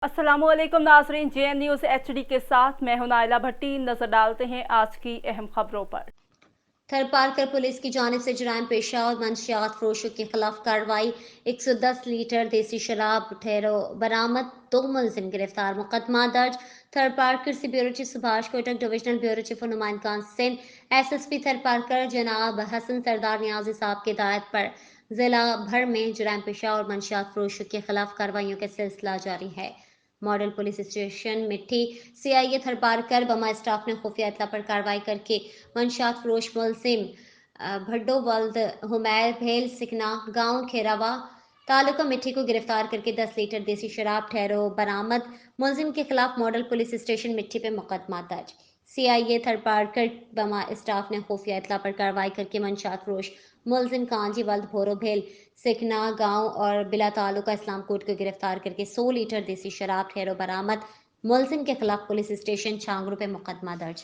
अस्सलाम वालेकुम नाजरीन, JN न्यूज़ HD के साथ मैं हूं नाइला भट्टी। नजर डालते हैं आज की अहम खबरों पर। थरपारकर पुलिस की जानिब से जराइम पेशा और मंशियात फरोशों के खिलाफ कार्रवाई। 110 लीटर देसी शराब ठहरो बरामद, 2 मुलजिम गिरफ्तार, मुकदमा दर्ज। थरपारकर से bureau chief Subhash Kotak, divisional bureau chief और नुमाइंदगान सिंध, SSP थरपारकर जनाब हसन सरदार नियाजी साहब की हिदायत पर जिला भर में जराइम पेशा और मंशियात फरोशों के खिलाफ कार्रवाइयों का सिलसिला जारी है। मॉडल पुलिस स्टेशन मिट्टी CIA थरपारकर बमा स्टाफ ने खुफिया इत्तला पर कार्रवाई करके मंशियात फरोश मुलजिम भड्डो वल्द हुमैर भेल सिकना गांव खेरावा तालुका मिट्टी को गिरफ्तार करके 10 लीटर देसी शराब ठहरो बरामद। मुलजिम के खिलाफ मॉडल पुलिस स्टेशन मिट्टी पे मुकदमा दर्ज। CIA थरपारकर बमा स्टाफ ने खुफिया इत्तला पर कार्रवाई करके मंशियात फरोश मुलजिम कांजी वल्द भोरो भेल सिकना गांव और बिला तालुका इस्लाम कोट को गिरफ्तार करके 100 लीटर देसी शराब ठहरो बरामद। मुलजिम के खिलाफ पुलिस स्टेशन छांगरू पे मुकदमा दर्ज।